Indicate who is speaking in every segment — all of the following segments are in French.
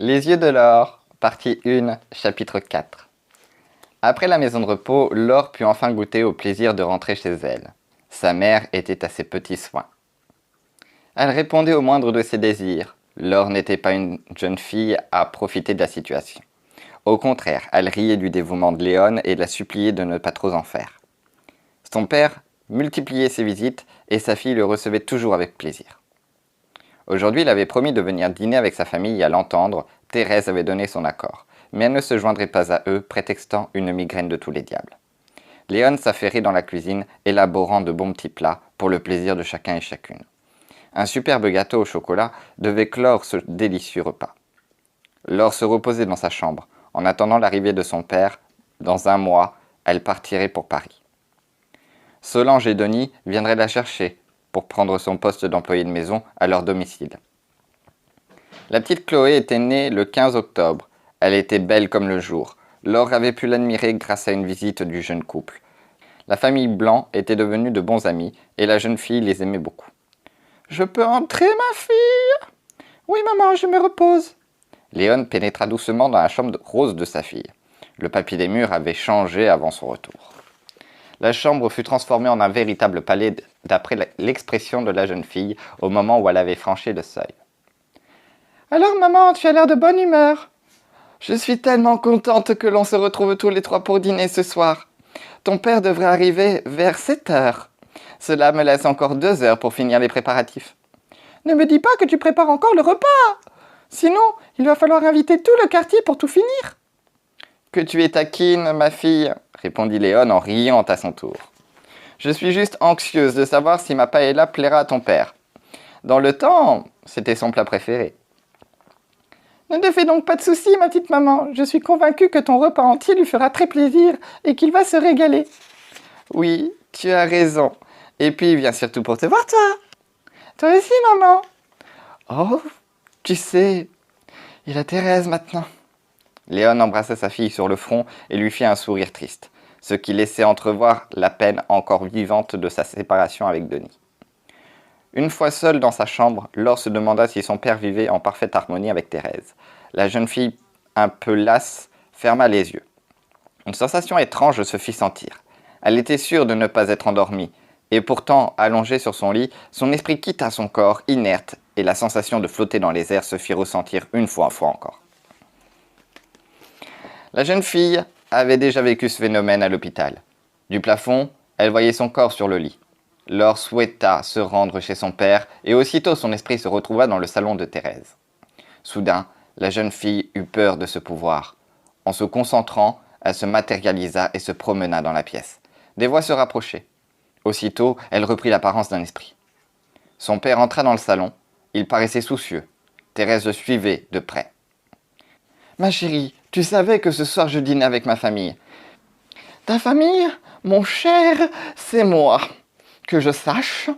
Speaker 1: Les yeux de Laure, partie 1, chapitre 4. Après la maison de repos, Laure put enfin goûter au plaisir de rentrer chez elle. Sa mère était à ses petits soins. Elle répondait au moindre de ses désirs. Laure n'était pas une jeune fille à profiter de la situation. Au contraire, elle riait du dévouement de Léon et la suppliait de ne pas trop en faire. Son père multipliait ses visites et sa fille le recevait toujours avec plaisir. Aujourd'hui, il avait promis de venir dîner avec sa famille et à l'entendre, Thérèse avait donné son accord. Mais elle ne se joindrait pas à eux, prétextant une migraine de tous les diables. Léon s'affairait dans la cuisine, élaborant de bons petits plats pour le plaisir de chacun et chacune. Un superbe gâteau au chocolat devait clore ce délicieux repas. Laure se reposait dans sa chambre. En attendant l'arrivée de son père, dans 1 mois, elle partirait pour Paris. Solange et Denis viendraient la chercher pour prendre son poste d'employé de maison à leur domicile. La petite Chloé était née le 15 octobre. Elle était belle comme le jour. Laure avait pu l'admirer grâce à une visite du jeune couple. La famille Blanc était devenue de bons amis et la jeune fille les aimait beaucoup. « Je peux entrer, ma fille ?»« Oui, maman, je me repose. » Léon pénétra doucement dans la chambre rose de sa fille. Le papier des murs avait changé avant son retour. La chambre fut transformée en un véritable palais d'après l'expression de la jeune fille au moment où elle avait franchi le seuil. « Alors, maman, tu as l'air de bonne humeur. Je suis tellement contente que l'on se retrouve tous les 3 pour dîner ce soir. Ton père devrait arriver vers 7 heures. Cela me laisse encore 2 heures pour finir les préparatifs. Ne me dis pas que tu prépares encore le repas. Sinon, il va falloir inviter tout le quartier pour tout finir. »« Que tu es taquine, ma fille, » répondit Léon en riant à son tour. « Je suis juste anxieuse de savoir si ma paella plaira à ton père. Dans le temps, c'était son plat préféré. » Ne te fais donc pas de soucis, ma petite maman. Je suis convaincue que ton repas entier lui fera très plaisir et qu'il va se régaler. Oui, tu as raison. Et puis, il vient surtout pour te voir, toi. Toi aussi, maman. Oh, tu sais, il a Thérèse maintenant. Léon embrassa sa fille sur le front et lui fit un sourire triste, ce qui laissait entrevoir la peine encore vivante de sa séparation avec Denis. Une fois seule dans sa chambre, Laure se demanda si son père vivait en parfaite harmonie avec Thérèse. La jeune fille, un peu lasse, ferma les yeux. Une sensation étrange se fit sentir. Elle était sûre de ne pas être endormie, et pourtant, allongée sur son lit, son esprit quitta son corps, inerte, et la sensation de flotter dans les airs se fit ressentir une fois encore. La jeune fille avait déjà vécu ce phénomène à l'hôpital. Du plafond, elle voyait son corps sur le lit. Laure souhaita se rendre chez son père et aussitôt son esprit se retrouva dans le salon de Thérèse. Soudain, la jeune fille eut peur de ce pouvoir. En se concentrant, elle se matérialisa et se promena dans la pièce. Des voix se rapprochaient. Aussitôt, elle reprit l'apparence d'un esprit. Son père entra dans le salon. Il paraissait soucieux. Thérèse le suivait de près. « Ma chérie, tu savais que ce soir je dînais avec ma famille. »« Ta famille, mon cher, c'est moi. Que je sache,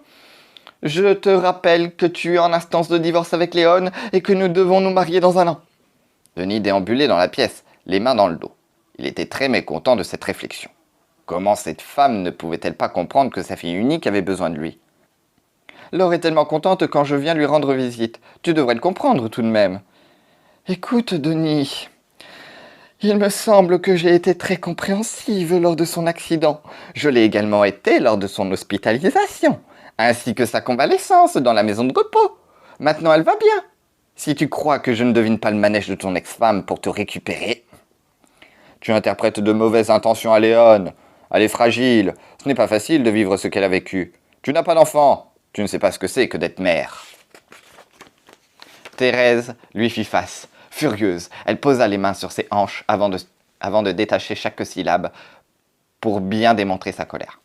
Speaker 1: je te rappelle que tu es en instance de divorce avec Léon et que nous devons nous marier dans 1 an. » Denis déambulait dans la pièce, les mains dans le dos. Il était très mécontent de cette réflexion. Comment cette femme ne pouvait-elle pas comprendre que sa fille unique avait besoin de lui? « Laure est tellement contente quand je viens lui rendre visite. Tu devrais le comprendre tout de même. »« Écoute, Denis, il me semble que j'ai été très compréhensive lors de son accident. Je l'ai également été lors de son hospitalisation, ainsi que sa convalescence dans la maison de repos. Maintenant, elle va bien. Si tu crois que je ne devine pas le manège de ton ex-femme pour te récupérer, tu interprètes de mauvaises intentions à Léon. Elle est fragile. Ce n'est pas facile de vivre ce qu'elle a vécu. Tu n'as pas d'enfant. Tu ne sais pas ce que c'est que d'être mère. » Thérèse lui fit face. Furieuse, elle posa les mains sur ses hanches avant de détacher chaque syllabe pour bien démontrer sa colère.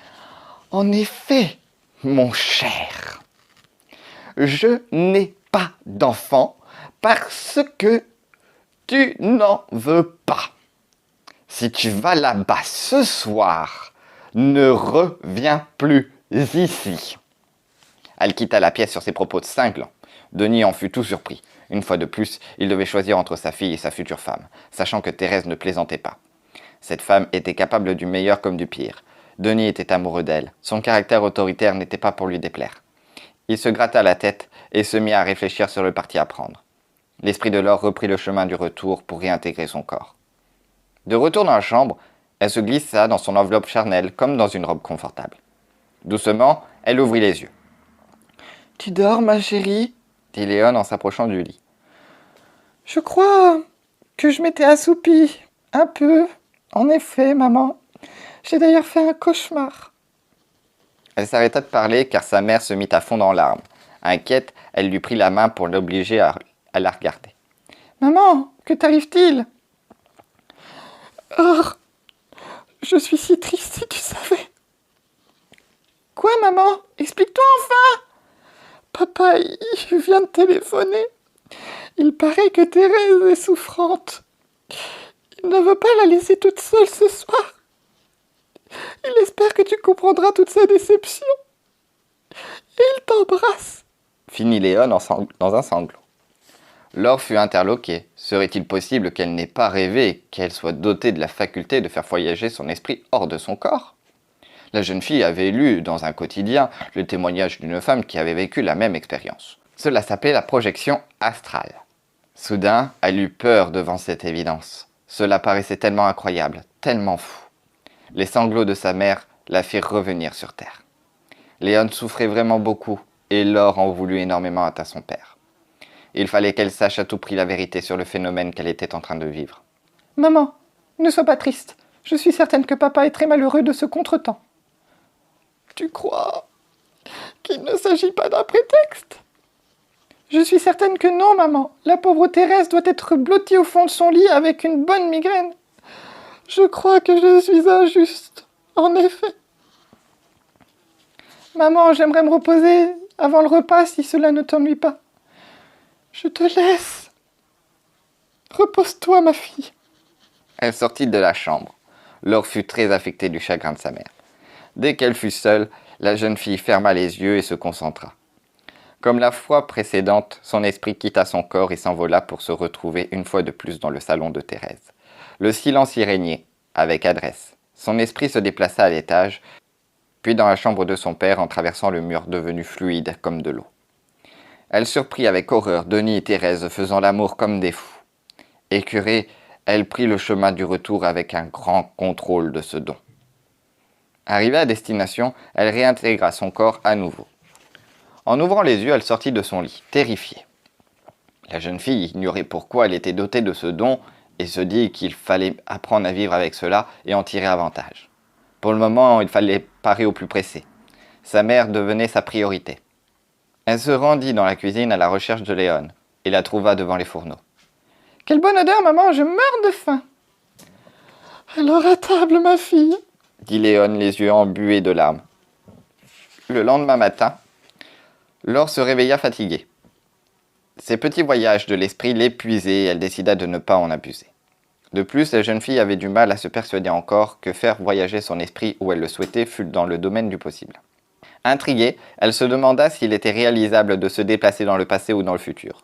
Speaker 1: « En effet, mon cher, je n'ai pas d'enfant parce que tu n'en veux pas. Si tu vas là-bas ce soir, ne reviens plus ici. » Elle quitta la pièce sur ses propos cinglants. Denis en fut tout surpris. Une fois de plus, il devait choisir entre sa fille et sa future femme, sachant que Thérèse ne plaisantait pas. Cette femme était capable du meilleur comme du pire. Denis était amoureux d'elle. Son caractère autoritaire n'était pas pour lui déplaire. Il se gratta la tête et se mit à réfléchir sur le parti à prendre. L'esprit de Laure reprit le chemin du retour pour réintégrer son corps. De retour dans la chambre, elle se glissa dans son enveloppe charnelle comme dans une robe confortable. Doucement, elle ouvrit les yeux. « Tu dors, ma chérie ?» dit Léon en s'approchant du lit. « Je crois que je m'étais assoupie un peu. En effet, maman. J'ai d'ailleurs fait un cauchemar. » Elle s'arrêta de parler car sa mère se mit à fondre en larmes. Inquiète, elle lui prit la main pour l'obliger à la regarder. « Maman, que t'arrive-t-il ?»« Oh, je suis si triste si tu savais. »« Quoi, maman? Explique-toi enfin !»« Papa, il vient de téléphoner. Il paraît que Thérèse est souffrante. Il ne veut pas la laisser toute seule ce soir. Il espère que tu comprendras toute sa déception. Et il t'embrasse. » Finit Léon dans un sanglot. Laure fut interloquée. Serait-il possible qu'elle n'ait pas rêvé, qu'elle soit dotée de la faculté de faire voyager son esprit hors de son corps? La jeune fille avait lu dans un quotidien le témoignage d'une femme qui avait vécu la même expérience. Cela s'appelait la projection astrale. Soudain, elle eut peur devant cette évidence. Cela paraissait tellement incroyable, tellement fou. Les sanglots de sa mère la firent revenir sur terre. Léon souffrait vraiment beaucoup et Laure en voulut énormément à son père. Il fallait qu'elle sache à tout prix la vérité sur le phénomène qu'elle était en train de vivre. « Maman, ne sois pas triste. Je suis certaine que papa est très malheureux de ce contretemps. »« Tu crois qu'il ne s'agit pas d'un prétexte ? » ?»« Je suis certaine que non, maman. La pauvre Thérèse doit être blottie au fond de son lit avec une bonne migraine. Je crois que je suis injuste, en effet. Maman, j'aimerais me reposer avant le repas si cela ne t'ennuie pas. Je te laisse. Repose-toi, ma fille. » Elle sortit de la chambre. Laure fut très affectée du chagrin de sa mère. Dès qu'elle fut seule, la jeune fille ferma les yeux et se concentra. Comme la fois précédente, son esprit quitta son corps et s'envola pour se retrouver une fois de plus dans le salon de Thérèse. Le silence y régnait, avec adresse. Son esprit se déplaça à l'étage, puis dans la chambre de son père en traversant le mur devenu fluide comme de l'eau. Elle surprit avec horreur Denis et Thérèse faisant l'amour comme des fous. Écœurée, elle prit le chemin du retour avec un grand contrôle de ce don. Arrivée à destination, elle réintégra son corps à nouveau. En ouvrant les yeux, elle sortit de son lit, terrifiée. La jeune fille ignorait pourquoi elle était dotée de ce don et se dit qu'il fallait apprendre à vivre avec cela et en tirer avantage. Pour le moment, il fallait parer au plus pressé. Sa mère devenait sa priorité. Elle se rendit dans la cuisine à la recherche de Léon et la trouva devant les fourneaux. « Quelle bonne odeur, maman, je meurs de faim !»« Alors à table, ma fille !» dit Léon, les yeux embués de larmes. Le lendemain matin, Laure se réveilla fatiguée. Ces petits voyages de l'esprit l'épuisaient et elle décida de ne pas en abuser. De plus, la jeune fille avait du mal à se persuader encore que faire voyager son esprit où elle le souhaitait fût dans le domaine du possible. Intriguée, elle se demanda s'il était réalisable de se déplacer dans le passé ou dans le futur.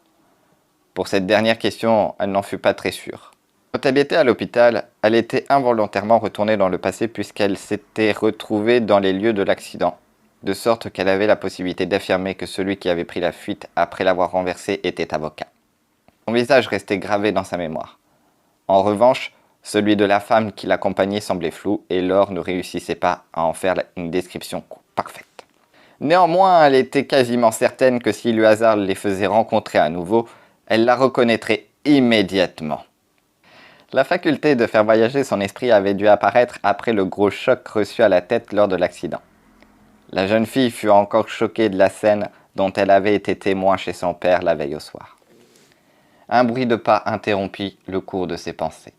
Speaker 1: Pour cette dernière question, elle n'en fut pas très sûre. Quand elle était à l'hôpital, elle était involontairement retournée dans le passé puisqu'elle s'était retrouvée dans les lieux de l'accident, de sorte qu'elle avait la possibilité d'affirmer que celui qui avait pris la fuite après l'avoir renversé était avocat. Son visage restait gravé dans sa mémoire. En revanche, celui de la femme qui l'accompagnait semblait flou et Laure ne réussissait pas à en faire une description parfaite. Néanmoins, elle était quasiment certaine que si le hasard les faisait rencontrer à nouveau, elle la reconnaîtrait immédiatement. La faculté de faire voyager son esprit avait dû apparaître après le gros choc reçu à la tête lors de l'accident. La jeune fille fut encore choquée de la scène dont elle avait été témoin chez son père la veille au soir. Un bruit de pas interrompit le cours de ses pensées.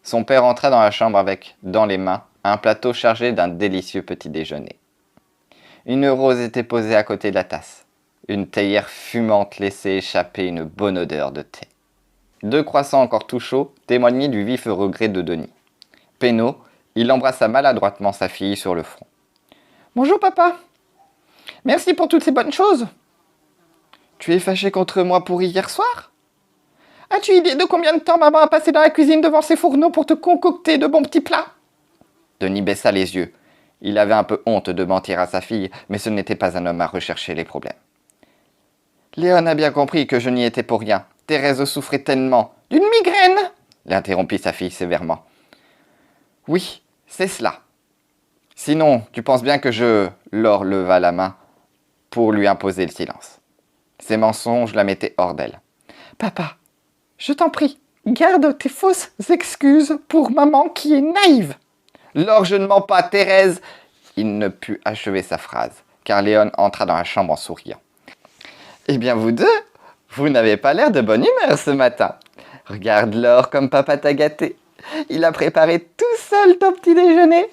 Speaker 1: Son père entra dans la chambre avec, dans les mains, un plateau chargé d'un délicieux petit déjeuner. Une rose était posée à côté de la tasse. Une théière fumante laissait échapper une bonne odeur de thé. 2 croissants encore tout chauds témoignaient du vif regret de Denis. Penaud, il embrassa maladroitement sa fille sur le front. « Bonjour papa. Merci pour toutes ces bonnes choses. Tu es fâché contre moi pour hier soir ? As-tu idée de combien de temps maman a passé dans la cuisine devant ses fourneaux pour te concocter de bons petits plats ?» Denis baissa les yeux. Il avait un peu honte de mentir à sa fille, mais ce n'était pas un homme à rechercher les problèmes. « Léon a bien compris que je n'y étais pour rien. Thérèse souffrait tellement. D'une migraine, l'interrompit sa fille sévèrement. Oui, c'est cela. Sinon, tu penses bien que je... Laure leva la main pour lui imposer le silence. Ces mensonges la mettaient hors d'elle. Papa, je t'en prie, garde tes fausses excuses pour maman qui est naïve. Laure, je ne mens pas, Thérèse. Il ne put achever sa phrase, car Léon entra dans la chambre en souriant. Eh bien, vous deux, vous n'avez pas l'air de bonne humeur ce matin. Regarde Laure comme papa t'a gâté. Il a préparé tout seul ton petit déjeuner.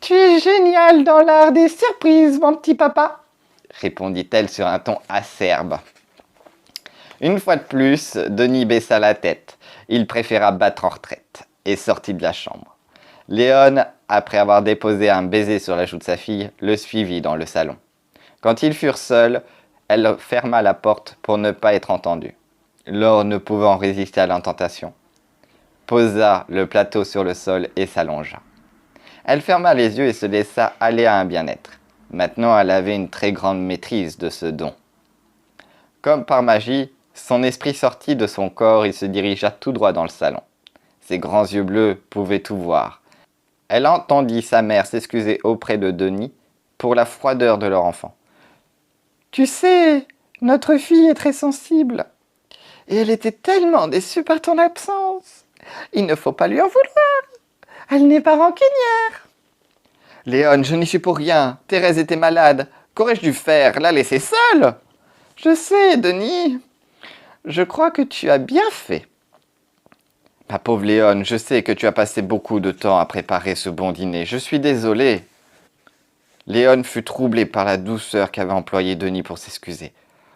Speaker 1: Tu es génial dans l'art des surprises, mon petit papa, répondit-elle sur un ton acerbe. Une fois de plus, Denis baissa la tête. Il préféra battre en retraite et sortit de la chambre. Léon, après avoir déposé un baiser sur la joue de sa fille, le suivit dans le salon. Quand ils furent seuls, elle ferma la porte pour ne pas être entendue. Laure, ne pouvant résister à l'intentation, posa le plateau sur le sol et s'allongea. Elle ferma les yeux et se laissa aller à un bien-être. Maintenant, elle avait une très grande maîtrise de ce don. Comme par magie, son esprit sortit de son corps et se dirigea tout droit dans le salon. Ses grands yeux bleus pouvaient tout voir. Elle entendit sa mère s'excuser auprès de Denis pour la froideur de leur enfant. « Tu sais, notre fille est très sensible. Et elle était tellement déçue par ton absence. Il ne faut pas lui en vouloir. Elle n'est pas rancunière. »« Léon, je n'y suis pour rien. Thérèse était malade. Qu'aurais-je dû faire? La laisser seule ?»« Je sais, Denis. Je crois que tu as bien fait. » « Ma pauvre Léon, je sais que tu as passé beaucoup de temps à préparer ce bon dîner. Je suis désolé. » Léon fut troublée par la douceur qu'avait employée Denis pour s'excuser.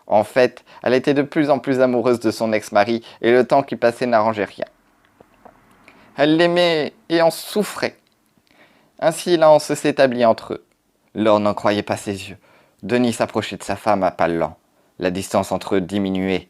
Speaker 1: En fait, elle était de plus en plus amoureuse de son ex-mari et le temps qui passait n'arrangeait rien. Elle l'aimait et en souffrait. Un silence s'établit entre eux. Laure n'en croyait pas ses yeux. Denis s'approchait de sa femme à pas lents. La distance entre eux diminuait.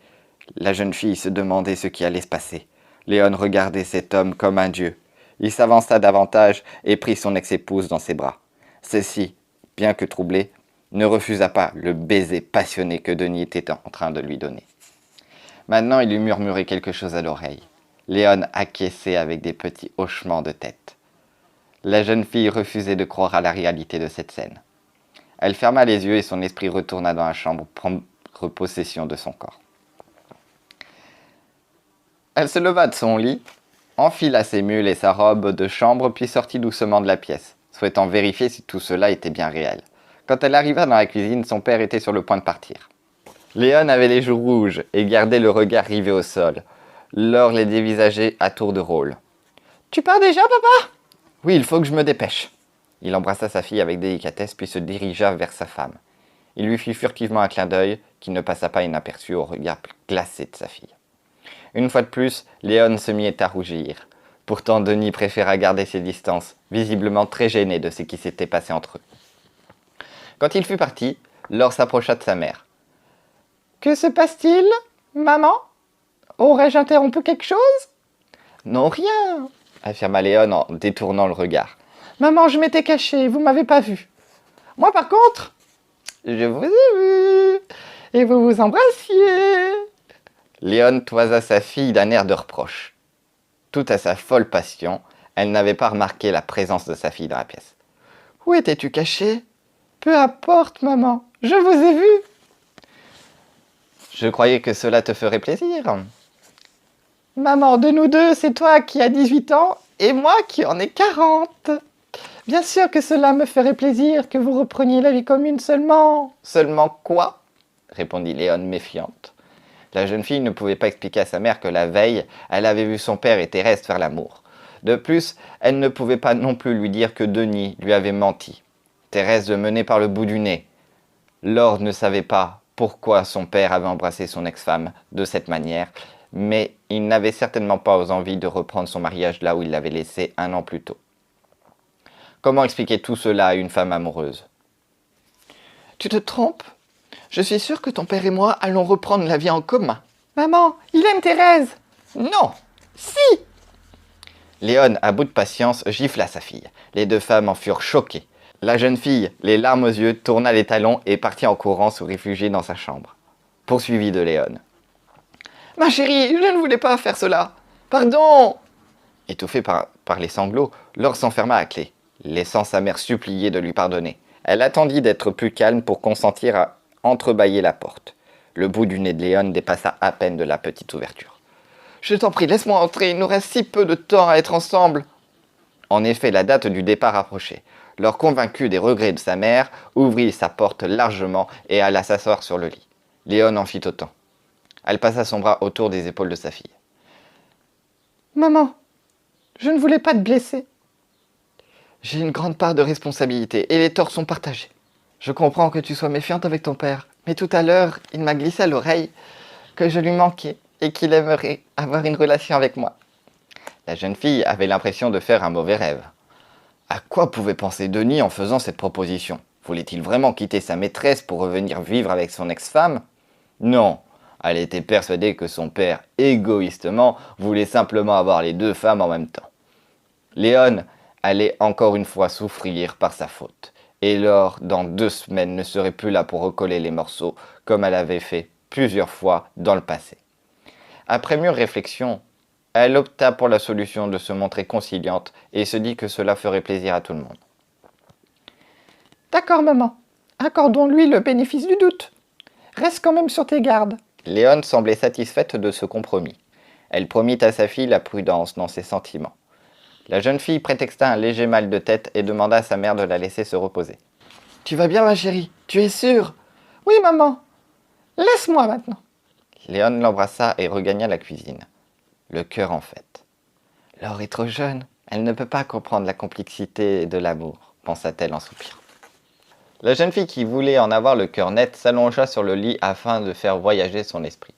Speaker 1: La jeune fille se demandait ce qui allait se passer. Léon regardait cet homme comme un dieu. Il s'avança davantage et prit son ex-épouse dans ses bras. Celle-ci, bien que troublée, ne refusa pas le baiser passionné que Denis était en train de lui donner. Maintenant, il lui murmurait quelque chose à l'oreille. Léon acquiesçait avec des petits hochements de tête. La jeune fille refusait de croire à la réalité de cette scène. Elle ferma les yeux et son esprit retourna dans la chambre pour prendre possession de son corps. Elle se leva de son lit, enfila ses mules et sa robe de chambre, puis sortit doucement de la pièce, souhaitant vérifier si tout cela était bien réel. Quand elle arriva dans la cuisine, son père était sur le point de partir. Léon avait les joues rouges et gardait le regard rivé au sol. Laure les dévisageait à tour de rôle. « Tu pars déjà, papa ?»« Oui, il faut que je me dépêche. » Il embrassa sa fille avec délicatesse, puis se dirigea vers sa femme. Il lui fit furtivement un clin d'œil qui ne passa pas inaperçu au regard glacé de sa fille. Une fois de plus, Léon se mit à rougir. Pourtant, Denis préféra garder ses distances, visiblement très gêné de ce qui s'était passé entre eux. Quand il fut parti, Laure s'approcha de sa mère. « Que se passe-t-il, maman? Aurais-je interrompu quelque chose ?»« Non, rien, » affirma Léon en détournant le regard. « Maman, je m'étais cachée, vous m'avez pas vu. Moi, par contre, je vous ai vu, et vous vous embrassiez. » Léon toisa sa fille d'un air de reproche. Tout à sa folle passion, elle n'avait pas remarqué la présence de sa fille dans la pièce. « Où étais-tu cachée ? » ?»« Peu importe, maman, je vous ai vu. »« Je croyais que cela te ferait plaisir. »« Maman, de nous deux, c'est toi qui as 18 ans et moi qui en ai 40. Bien sûr que cela me ferait plaisir que vous repreniez la vie commune seulement. »« Seulement quoi ?» répondit Léon méfiante. La jeune fille ne pouvait pas expliquer à sa mère que la veille, elle avait vu son père et Thérèse faire l'amour. De plus, elle ne pouvait pas non plus lui dire que Denis lui avait menti. Thérèse le menait par le bout du nez. Laure ne savait pas pourquoi son père avait embrassé son ex-femme de cette manière, mais il n'avait certainement pas envie de reprendre son mariage là où il l'avait laissé un an plus tôt. Comment expliquer tout cela à une femme amoureuse ? « Tu te trompes ? Je suis sûre que ton père et moi allons reprendre la vie en commun. »« Maman, il aime Thérèse !»« Non !»« Si !» Léon, à bout de patience, gifla sa fille. Les deux femmes en furent choquées. La jeune fille, les larmes aux yeux, tourna les talons et partit en courant se réfugier dans sa chambre, poursuivie de Léon. Ma chérie, je ne voulais pas faire cela. Pardon !» Étouffée par les sanglots, Laure s'enferma à clé, laissant sa mère supplier de lui pardonner. Elle attendit d'être plus calme pour consentir à entrebâiller la porte. Le bout du nez de Léon dépassa à peine de la petite ouverture. « Je t'en prie, laisse-moi entrer, il nous reste si peu de temps à être ensemble. » En effet, la date du départ approchait. Laure, convaincue des regrets de sa mère, ouvrit sa porte largement et alla s'asseoir sur le lit. Léon en fit autant. Elle passa son bras autour des épaules de sa fille. « Maman, je ne voulais pas te blesser. J'ai une grande part de responsabilité et les torts sont partagés. Je comprends que tu sois méfiante avec ton père, mais tout à l'heure, il m'a glissé à l'oreille que je lui manquais et qu'il aimerait avoir une relation avec moi. » La jeune fille avait l'impression de faire un mauvais rêve. À quoi pouvait penser Denis en faisant cette proposition? Voulait-il vraiment quitter sa maîtresse pour revenir vivre avec son ex-femme? Non, elle était persuadée que son père, égoïstement, voulait simplement avoir les deux femmes en même temps. Léon allait encore une fois souffrir par sa faute. Et Laure, dans 2 semaines, ne serait plus là pour recoller les morceaux, comme elle avait fait plusieurs fois dans le passé. Après mûre réflexion, elle opta pour la solution de se montrer conciliante et se dit que cela ferait plaisir à tout le monde. « D'accord, maman. Accordons-lui le bénéfice du doute. Reste quand même sur tes gardes. » Léon semblait satisfaite de ce compromis. Elle promit à sa fille la prudence dans ses sentiments. La jeune fille prétexta un léger mal de tête et demanda à sa mère de la laisser se reposer. « Tu vas bien, ma chérie? Tu es sûre? »« Oui, maman. Laisse-moi maintenant. » Léon l'embrassa et regagna la cuisine. Le cœur en fête. « Laure est trop jeune. Elle ne peut pas comprendre la complexité de l'amour, » pensa-t-elle en soupirant. La jeune fille qui voulait en avoir le cœur net s'allongea sur le lit afin de faire voyager son esprit.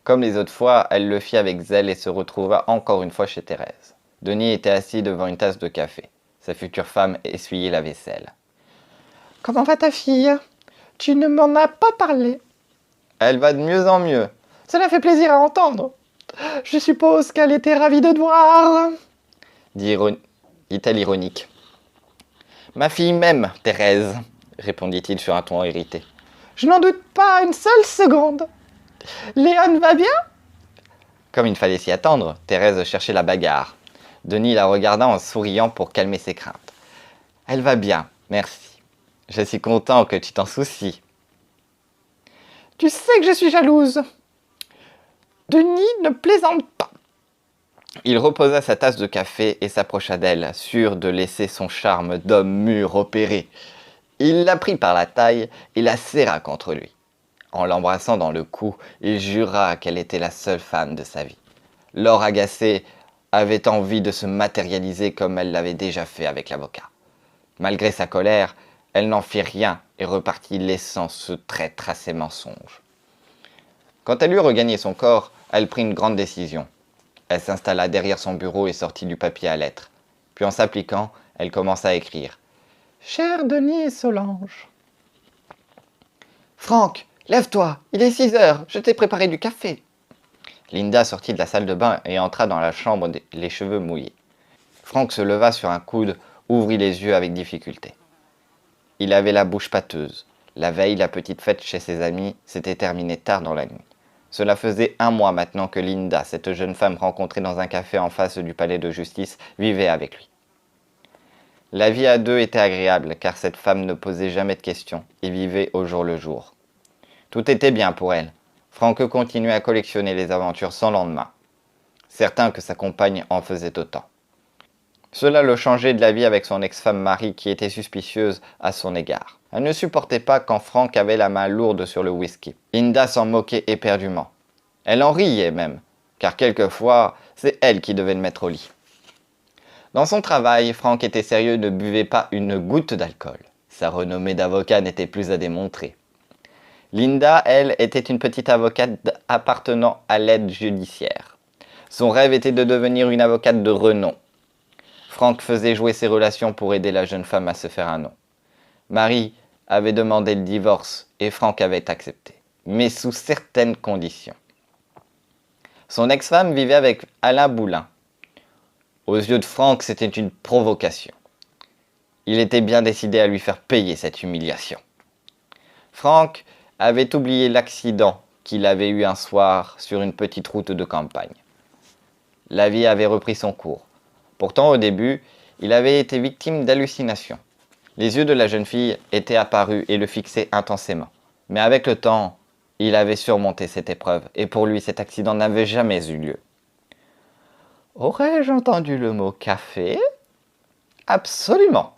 Speaker 1: Comme les autres fois, elle le fit avec zèle et se retrouva encore une fois chez Thérèse. Denis était assis devant une tasse de café. Sa future femme essuyait la vaisselle. « Comment va ta fille? Tu ne m'en as pas parlé. »« Elle va de mieux en mieux. »« Cela fait plaisir à entendre. Je suppose qu'elle était ravie de te voir. » dit-elle ironique. « Ma fille m'aime, Thérèse, » répondit-il sur un ton irrité. « Je n'en doute pas une seule seconde. Léon va bien ?» Comme il fallait s'y attendre, Thérèse cherchait la bagarre. Denis la regarda en souriant pour calmer ses craintes. « Elle va bien, merci. Je suis content que tu t'en soucies. »« Tu sais que je suis jalouse. Denis ne plaisante pas. » Il reposa sa tasse de café et s'approcha d'elle, sûr de laisser son charme d'homme mûr opérer. Il la prit par la taille et la serra contre lui. En l'embrassant dans le cou, il jura qu'elle était la seule femme de sa vie. Laure, agacée, avait envie de se matérialiser comme elle l'avait déjà fait avec l'avocat. Malgré sa colère, elle n'en fit rien et repartit laissant ce traître à ses mensonges. Quand elle eut regagné son corps, elle prit une grande décision. Elle s'installa derrière son bureau et sortit du papier à lettres. Puis en s'appliquant, elle commença à écrire. « Cher Denis et Solange. »« Franck, lève-toi, il est 6 heures, je t'ai préparé du café. » Linda sortit de la salle de bain et entra dans la chambre les cheveux mouillés. Franck se leva sur un coude, ouvrit les yeux avec difficulté. Il avait la bouche pâteuse. La veille, la petite fête chez ses amis s'était terminée tard dans la nuit. Cela faisait 1 mois maintenant que Linda, cette jeune femme rencontrée dans un café en face du palais de justice, vivait avec lui. La vie à deux était agréable car cette femme ne posait jamais de questions et vivait au jour le jour. Tout était bien pour elle. Franck continuait à collectionner les aventures sans lendemain. Certain que sa compagne en faisait autant. Cela le changeait de la vie avec son ex-femme Marie qui était suspicieuse à son égard. Elle ne supportait pas quand Franck avait la main lourde sur le whisky. Linda s'en moquait éperdument. Elle en riait même, car quelquefois, c'est elle qui devait le mettre au lit. Dans son travail, Franck était sérieux et ne buvait pas une goutte d'alcool. Sa renommée d'avocat n'était plus à démontrer. Linda, elle, était une petite avocate appartenant à l'aide judiciaire. Son rêve était de devenir une avocate de renom. Franck faisait jouer ses relations pour aider la jeune femme à se faire un nom. Marie avait demandé le divorce et Franck avait accepté, mais sous certaines conditions. Son ex-femme vivait avec Alain Boulin. Aux yeux de Franck, c'était une provocation. Il était bien décidé à lui faire payer cette humiliation. Franck avait oublié l'accident qu'il avait eue un soir sur une petite route de campagne. La vie avait repris son cours. Pourtant, au début, il avait été victime d'hallucinations. Les yeux de la jeune fille étaient apparus et le fixaient intensément. Mais avec le temps, il avait surmonté cette épreuve et pour lui, cet accident n'avait jamais eu lieu. « Aurais-je entendu le mot café ?»« Absolument. »«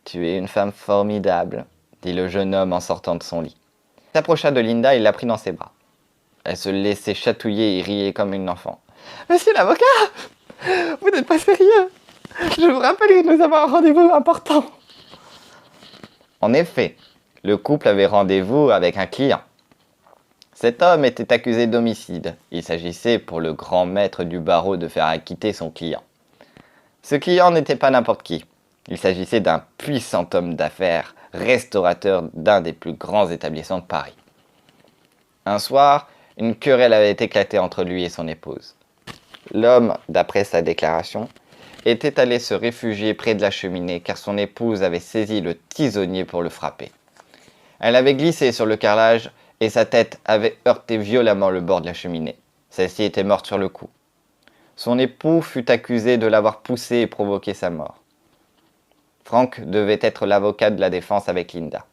Speaker 1: Tu es une femme formidable, » dit le jeune homme en sortant de son lit. Il s'approcha de Linda et la prit dans ses bras. Elle se laissait chatouiller et riait comme une enfant. « Monsieur l'avocat, vous n'êtes pas sérieux. Je vous rappelle que nous avons un rendez-vous important. » En effet, le couple avait rendez-vous avec un client. Cet homme était accusé d'homicide. Il s'agissait pour le grand maître du barreau de faire acquitter son client. Ce client n'était pas n'importe qui. Il s'agissait d'un puissant homme d'affaires, restaurateur d'un des plus grands établissements de Paris. Un soir, une querelle avait éclaté entre lui et son épouse. L'homme, d'après sa déclaration, était allé se réfugier près de la cheminée car son épouse avait saisi le tisonnier pour le frapper. Elle avait glissé sur le carrelage et sa tête avait heurté violemment le bord de la cheminée. Celle-ci était morte sur le coup. Son époux fut accusé de l'avoir poussé et provoqué sa mort. Frank devait être l'avocat de la défense avec Linda.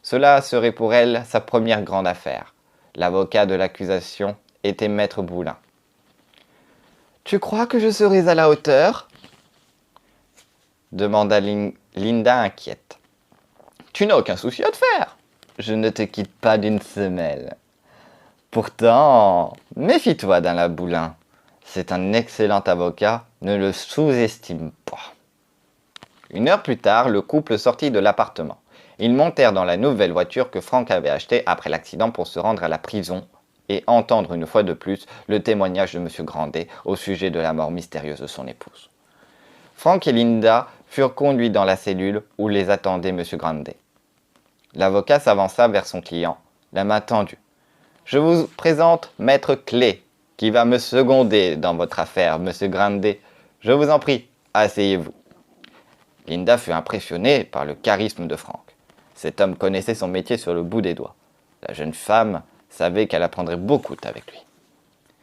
Speaker 1: Cela serait pour elle sa première grande affaire. L'avocat de l'accusation était Maître Boulin. « Tu crois que je serai à la hauteur ?» demanda Linda inquiète. « Tu n'as aucun souci à te faire. Je ne te quitte pas d'une semelle. Pourtant, méfie-toi d'Alain Boulin. C'est un excellent avocat, ne le sous-estime pas. » Une heure plus tard, le couple sortit de l'appartement. Ils montèrent dans la nouvelle voiture que Frank avait achetée après l'accident pour se rendre à la prison et entendre une fois de plus le témoignage de M. Grandet au sujet de la mort mystérieuse de son épouse. Frank et Linda furent conduits dans la cellule où les attendait M. Grandet. L'avocat s'avança vers son client, la main tendue. « Je vous présente Maître Clé, qui va me seconder dans votre affaire, M. Grandet. Je vous en prie, asseyez-vous. » Linda fut impressionnée par le charisme de Frank. Cet homme connaissait son métier sur le bout des doigts. La jeune femme savait qu'elle apprendrait beaucoup avec lui.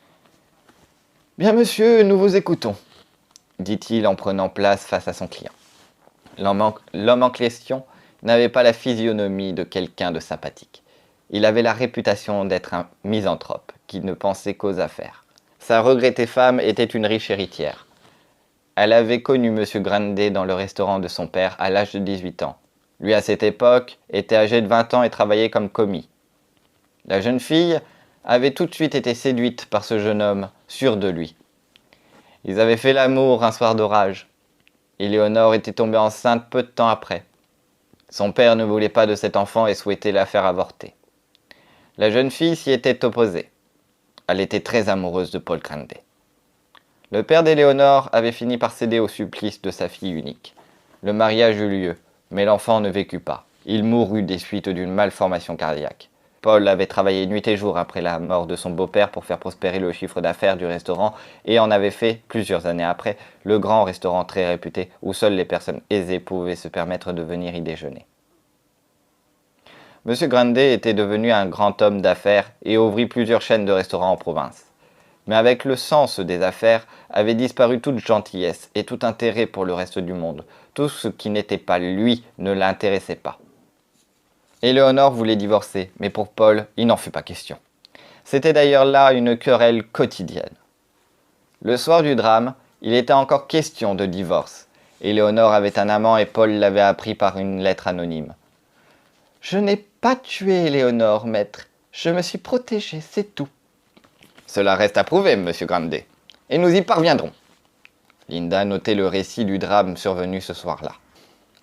Speaker 1: « Bien, monsieur, nous vous écoutons, » dit-il en prenant place face à son client. L'homme en question n'avait pas la physionomie de quelqu'un de sympathique. Il avait la réputation d'être un misanthrope qui ne pensait qu'aux affaires. Sa regrettée femme était une riche héritière. Elle avait connu M. Grandet dans le restaurant de son père à l'âge de 18 ans. Lui, à cette époque, était âgé de 20 ans et travaillait comme commis. La jeune fille avait tout de suite été séduite par ce jeune homme, sûr de lui. Ils avaient fait l'amour un soir d'orage. Éléonore était tombée enceinte peu de temps après. Son père ne voulait pas de cet enfant et souhaitait la faire avorter. La jeune fille s'y était opposée. Elle était très amoureuse de Paul Grandet. Le père d'Éléonore avait fini par céder au supplice de sa fille unique. Le mariage eut lieu, mais l'enfant ne vécut pas. Il mourut des suites d'une malformation cardiaque. Paul avait travaillé nuit et jour après la mort de son beau-père pour faire prospérer le chiffre d'affaires du restaurant et en avait fait, plusieurs années après, le grand restaurant très réputé où seules les personnes aisées pouvaient se permettre de venir y déjeuner. M. Grandet était devenu un grand homme d'affaires et ouvrit plusieurs chaînes de restaurants en province. Mais avec le sens des affaires avait disparu toute gentillesse et tout intérêt pour le reste du monde. Tout ce qui n'était pas lui ne l'intéressait pas. Éléonore voulait divorcer, mais pour Paul, il n'en fut pas question. C'était d'ailleurs là une querelle quotidienne. Le soir du drame, il était encore question de divorce. Éléonore avait un amant et Paul l'avait appris par une lettre anonyme. « Je n'ai pas tué Éléonore, maître. Je me suis protégée, c'est tout. » « Cela reste à prouver, monsieur Grandet, et nous y parviendrons. » Linda notait le récit du drame survenu ce soir-là.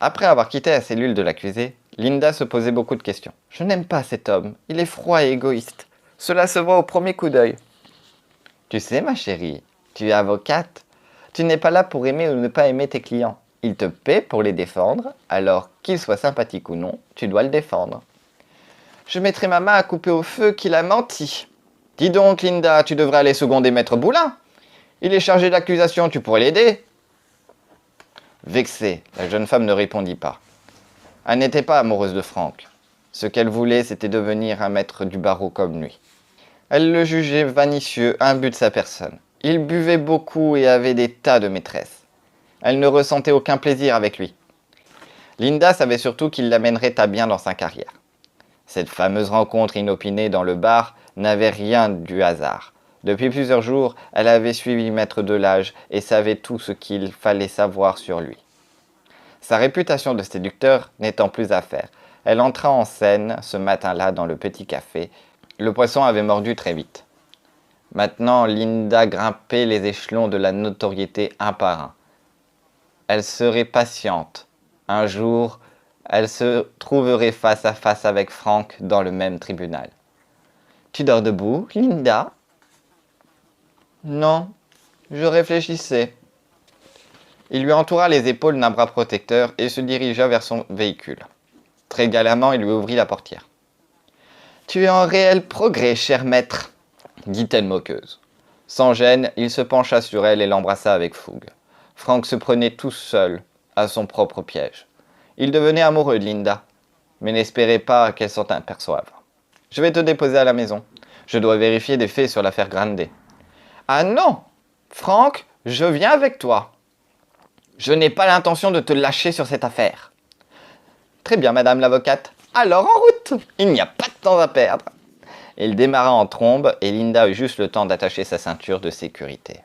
Speaker 1: Après avoir quitté la cellule de l'accusé, Linda se posait beaucoup de questions. « Je n'aime pas cet homme, il est froid et égoïste. Cela se voit au premier coup d'œil. »« Tu sais, ma chérie, tu es avocate. Tu n'es pas là pour aimer ou ne pas aimer tes clients. Il te paie pour les défendre, alors qu'il soit sympathique ou non, tu dois le défendre. »« Je mettrai ma main à couper au feu qu'il a menti. » « Dis donc, Linda, tu devrais aller seconder Maître Boulin. Il est chargé d'accusation, tu pourrais l'aider. » Vexée, la jeune femme ne répondit pas. Elle n'était pas amoureuse de Franck. Ce qu'elle voulait, c'était devenir un maître du barreau comme lui. Elle le jugeait vanicieux, imbu de sa personne. Il buvait beaucoup et avait des tas de maîtresses. Elle ne ressentait aucun plaisir avec lui. Linda savait surtout qu'il l'amènerait à bien dans sa carrière. Cette fameuse rencontre inopinée dans le bar n'avait rien du hasard. Depuis plusieurs jours, elle avait suivi Maître Delage et savait tout ce qu'il fallait savoir sur lui. Sa réputation de séducteur n'étant plus à faire, elle entra en scène ce matin-là dans le petit café. Le poisson avait mordu très vite. Maintenant, Linda grimpait les échelons de la notoriété un par un. Elle serait patiente. Un jour, elle se trouverait face à face avec Frank dans le même tribunal. « Tu dors debout, Linda ?»« Non, je réfléchissais. » Il lui entoura les épaules d'un bras protecteur et se dirigea vers son véhicule. Très galamment, il lui ouvrit la portière. « Tu es en réel progrès, cher maître, » dit-elle moqueuse. Sans gêne, il se pencha sur elle et l'embrassa avec fougue. Frank se prenait tout seul à son propre piège. Il devenait amoureux de Linda, mais n'espérait pas qu'elle s'en aperçoive. « Je vais te déposer à la maison. Je dois vérifier des faits sur l'affaire Grande. »« Ah non, Frank, je viens avec toi. Je n'ai pas l'intention de te lâcher sur cette affaire. »« Très bien, madame l'avocate. Alors en route. Il n'y a pas de temps à perdre. » Il démarra en trombe et Linda eut juste le temps d'attacher sa ceinture de sécurité.